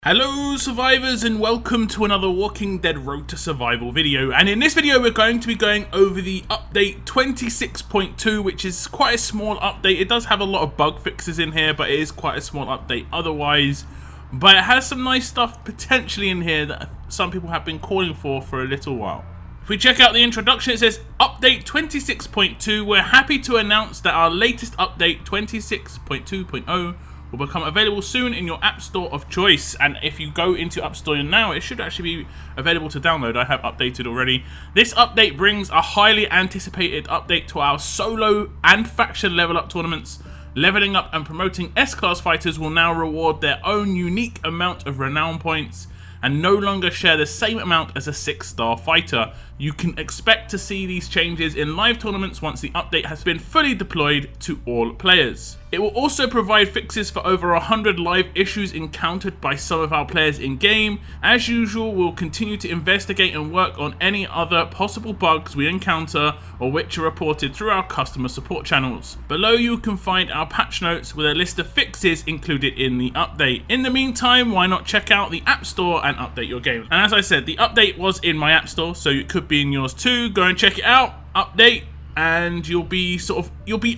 Hello survivors and welcome to another Walking Dead Road to Survival video, and in this video we're going to be going over the update 26.2, which is quite a small update. It does have a lot of bug fixes in here, but it is quite a small update otherwise, but it has some nice stuff potentially in here that some people have been calling for a little while. If we check out the introduction, it says update 26.2. We're happy to announce that our latest update 26.2.0 will become available soon in your app store of choice. And if you go into App Store now, it should actually be available to download. I have updated already. This update brings a highly anticipated update to our solo and faction level up tournaments. Leveling up and promoting S-Class fighters will now reward their own unique amount of renown points and no longer share the same amount as a 6-star fighter. You can expect to see these changes in live tournaments once the update has been fully deployed to all players. It will also provide fixes for over 100 live issues encountered by some of our players in game. As usual, we'll continue to investigate and work on any other possible bugs we encounter or which are reported through our customer support channels. Below you can find our patch notes with a list of fixes included in the update. In the meantime, why not check out the App Store and update your game. And as I said, the update was in my App Store, so it could be in yours too. Go and check it out, update, and you'll be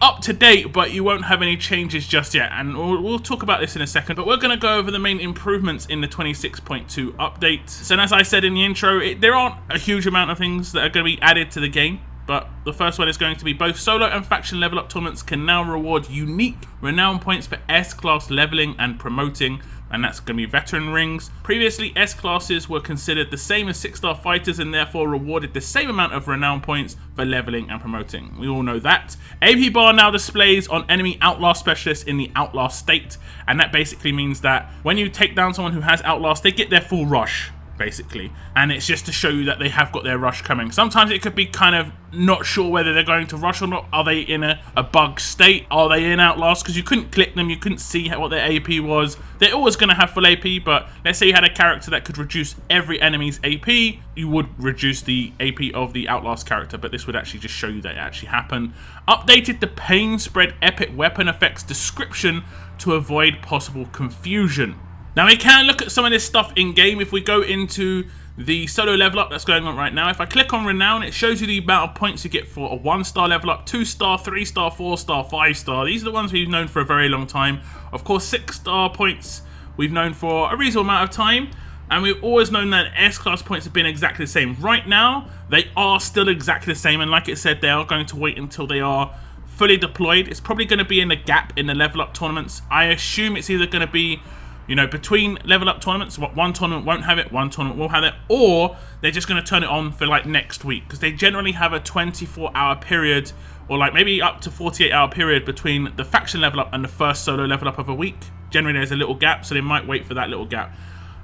up to date, but you won't have any changes just yet, and we'll talk about this in a second. But we're going to go over the main improvements in the 26.2 update. So as I said in the intro, there aren't a huge amount of things that are going to be added to the game, but the first one is going to be both solo and faction level up tournaments can now reward unique renown points for S-Class leveling and promoting, and that's going to be veteran rings. Previously, S-Classes were considered the same as 6-star fighters and therefore rewarded the same amount of renown points for leveling and promoting. We all know that. AP bar now displays on enemy Outlast specialists in the Outlast state, and that basically means that when you take down someone who has Outlast, they get their full rush, basically, and it's just to show you that they have got their rush coming. Sometimes it could be kind of not sure whether they're going to rush or not. Are they in a bug state? Are they in Outlast? Because you couldn't click them, you couldn't see what their AP was. They're always going to have full AP, but let's say you had a character that could reduce every enemy's AP, you would reduce the AP of the Outlast character, but this would actually just show you that it actually happened. Updated the pain spread epic weapon effects description to avoid possible confusion. Now we can look at some of this stuff in game. If we go into the solo level up that's going on right now, if I click on renown, it shows you the amount of points you get for a 1-star level up, 2-star, 3-star, 4-star, 5-star. These are the ones we've known for a very long time. Of course, 6-star points we've known for a reasonable amount of time, and we've always known that S-Class points have been exactly the same. Right now, they are still exactly the same, and like it said, they are going to wait until they are fully deployed. It's probably going to be in the gap in the level up tournaments. I assume it's either going to be, you know, between level up tournaments, one tournament won't have it, one tournament will have it, or they're just going to turn it on for like next week, because they generally have a 24-hour period, or like maybe up to 48-hour period between the faction level up and the first solo level up of a week. Generally there's a little gap, so they might wait for that little gap.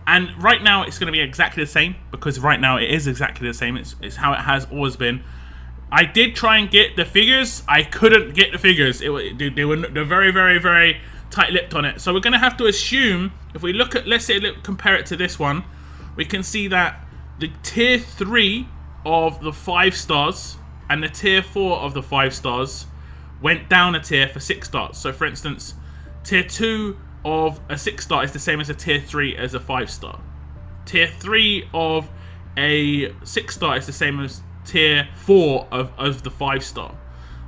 And right now it's going to be exactly the same, because right now it is exactly the same. It's how it has always been. I did try and get the figures. I couldn't get the figures. They're very, very, very tight-lipped on it. So we're going to have to assume, if we look at, let's say, compare it to this one, we can see that the tier 3 of the 5 stars and the tier 4 of the 5 stars went down a tier for 6 stars. So for instance, tier 2 of a 6-star is the same as a tier 3 as a 5-star. Tier 3 of a 6-star is the same as tier 4 of the 5-star.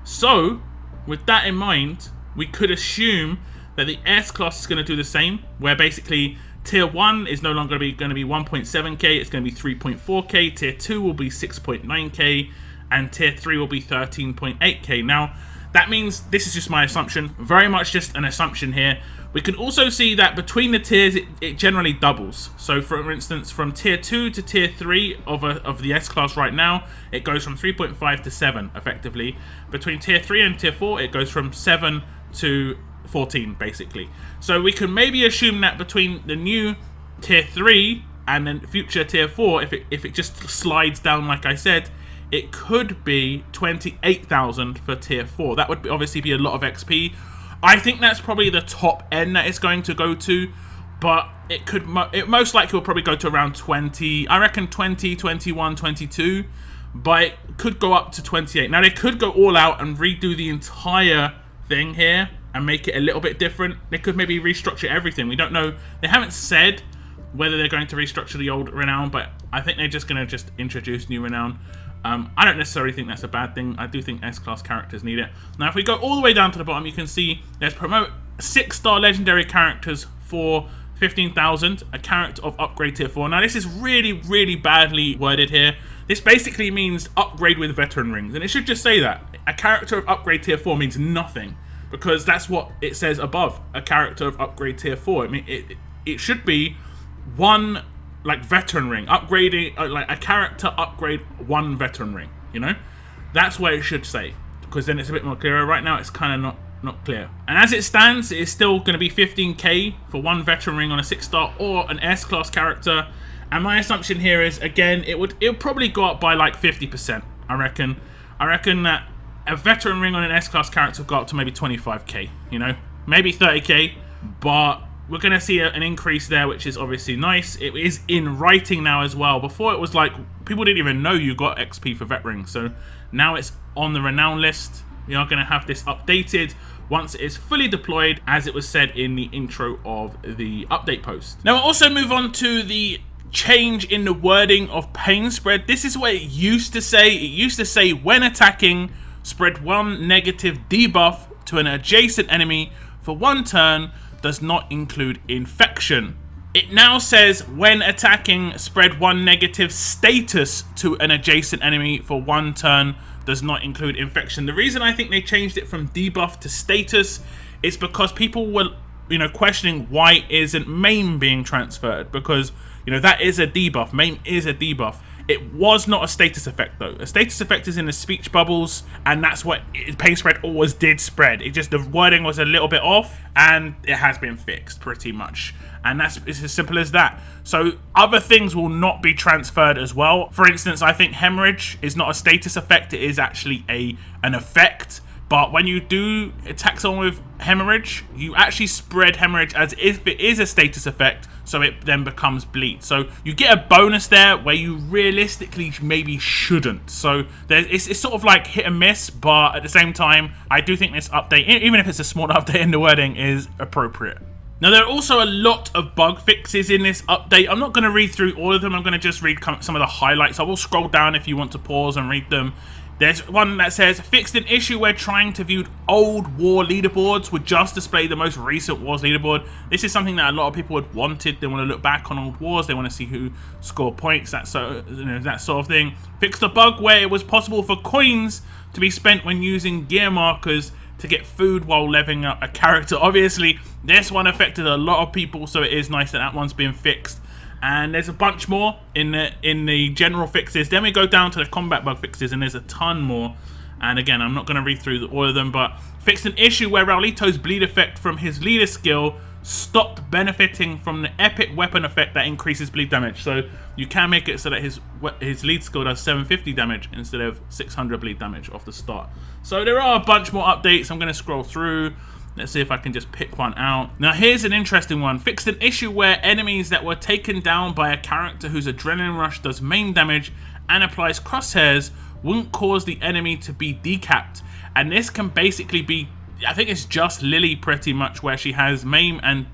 So with that in mind, we could assume that the S-Class is going to do the same, where basically tier 1 is no longer going to be 1.7k, it's going to be 3.4k, tier 2 will be 6.9k, and tier 3 will be 13.8k. Now, that means, this is just my assumption, very much just an assumption here. We can also see that between the tiers, it generally doubles. So for instance, from tier 2 to tier 3 of the S-Class right now, it goes from 3.5 to 7, effectively. Between tier 3 and tier 4, it goes from 7 to 14, basically. So we can maybe assume that between the new tier 3 and then future tier 4, if it just slides down like I said, it could be 28,000 for tier 4. That would obviously be a lot of XP. I think that's probably the top end that it's going to go to, but it most likely will probably go to around 20. I reckon 20, 21, 22, but it could go up to 28. Now they could go all out and redo the entire thing here and make it a little bit different. They could maybe restructure everything. We don't know. They haven't said, whether they're going to restructure the old renown, but I think they're just going to introduce new renown. I don't necessarily think that's a bad thing. I do think S-class characters need it. Now, if we go all the way down to the bottom, you can see there's promote 6-star legendary characters for 15,000, a character of upgrade tier 4. Now, this is really, really badly worded here. This basically means upgrade with veteran rings, and it should just say that. A character of upgrade tier 4 means nothing, because that's what it says above, a character of upgrade tier 4. I mean, it should be one, like, veteran ring, upgrading, like a character upgrade 1 veteran ring, you know? That's what it should say, because then it's a bit more clearer. Right now, it's kind of not clear. And as it stands, it is still going to be 15k for 1 veteran ring on a 6-star or an S-class character. And my assumption here is, again, it would probably go up by like 50%, I reckon. I reckon that a veteran ring on an S-class character will go up to maybe 25k, you know? Maybe 30k, but we're going to see an increase there, which is obviously nice. It is in writing now as well. Before it was like, people didn't even know you got XP for vet rings. So now it's on the renown list. We are going to have this updated once it is fully deployed, as it was said in the intro of the update post. Now we'll also move on to the change in the wording of pain spread. This is what it used to say. It used to say, when attacking, spread 1 negative debuff to an adjacent enemy for 1 turn, does not include infection. It now says, when attacking, spread 1 negative status to an adjacent enemy for 1 turn, does not include infection. The reason I think they changed it from debuff to status is because people were, you know, questioning why isn't maim being transferred, because, you know, that is a debuff. Maim is a debuff. It was not a status effect though. A status effect is in the speech bubbles, and that's what pain spread always did spread. It just, the wording was a little bit off, and it has been fixed pretty much. And it's as simple as that. So other things will not be transferred as well. For instance, I think hemorrhage is not a status effect. It is actually an effect. But when you do attack someone with hemorrhage, you actually spread hemorrhage as if it is a status effect, so it then becomes bleed. So you get a bonus there where you realistically maybe shouldn't. So it's sort of like hit and miss, but at the same time, I do think this update, even if it's a small update in the wording, is appropriate. Now, there are also a lot of bug fixes in this update. I'm not going to read through all of them. I'm going to just read some of the highlights. I will scroll down if you want to pause and read them. There's one that says, fixed an issue where trying to view old war leaderboards would just display the most recent wars leaderboard. This is something that a lot of people had wanted. They want to look back on old wars. They want to see who scored points, that sort of thing. Fixed a bug where it was possible for coins to be spent when using gear markers to get food while leveling up a character. Obviously, this one affected a lot of people, so it is nice that that one's been fixed. And there's a bunch more in the general fixes. Then we go down to the combat bug fixes, and there's a ton more. And again, I'm not going to read through all of them, but fixed an issue where Raulito's bleed effect from his leader skill stopped benefiting from the epic weapon effect that increases bleed damage. So you can make it so that his lead skill does 750 damage instead of 600 bleed damage off the start. So there are a bunch more updates. I'm going to scroll through. Let's see if I can just pick one out. Now, here's an interesting one. Fixed an issue where enemies that were taken down by a character whose adrenaline rush does main damage and applies crosshairs wouldn't cause the enemy to be decapped. And this can basically be, I think it's just Lily pretty much, where she has maim and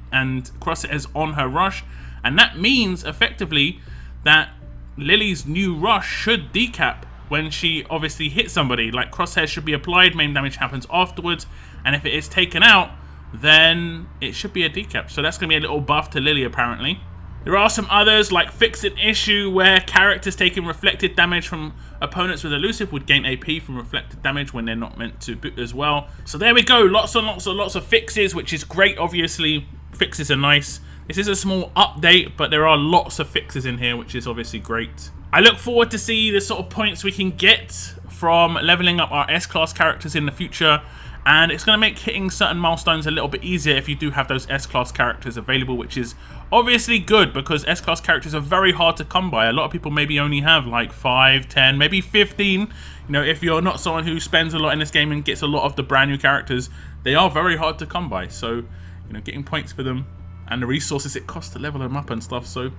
crosshairs on her rush. And that means, effectively, that Lily's new rush should decap when she obviously hits somebody. Like, crosshairs should be applied, main damage happens afterwards, and if it is taken out, then it should be a decap. So that's going to be a little buff to Lily, apparently. There are some others, like fixed an issue where characters taking reflected damage from opponents with elusive would gain AP from reflected damage when they're not meant to as well. So there we go, lots of fixes, which is great. Obviously, fixes are nice. This is a small update, but there are lots of fixes in here, which is obviously great. I look forward to see the sort of points we can get from leveling up our S-class characters in the future. And it's going to make hitting certain milestones a little bit easier if you do have those S-class characters available, which is obviously good because S-class characters are very hard to come by. A lot of people maybe only have like 5, 10, maybe 15. You know, if you're not someone who spends a lot in this game and gets a lot of the brand new characters, they are very hard to come by. So, you know, getting points for them and the resources it costs to level them up and stuff. So,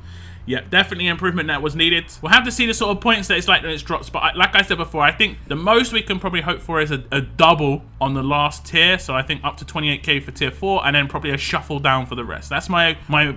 yeah, definitely improvement that was needed. We'll have to see the sort of points that it's like when it drops. But like I said before, I think the most we can probably hope for is a double on the last tier. So I think up to 28k for tier 4 and then probably a shuffle down for the rest. That's my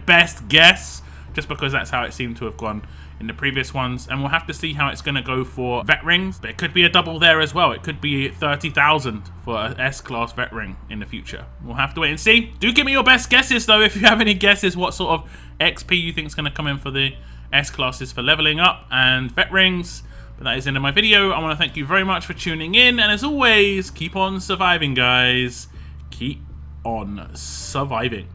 best guess. just because that's how it seemed to have gone in the previous ones. And we'll have to see how it's going to go for vet rings, but it could be a double there as well. It could be 30,000 for an S-class vet ring in the future. We'll have to wait and see. Do give me your best guesses though, if you have any guesses what sort of XP you think is going to come in for the S-classes for leveling up and vet rings. But that is the end of my video. I want to thank you very much for tuning in, and as always, keep on surviving, guys. Keep on surviving.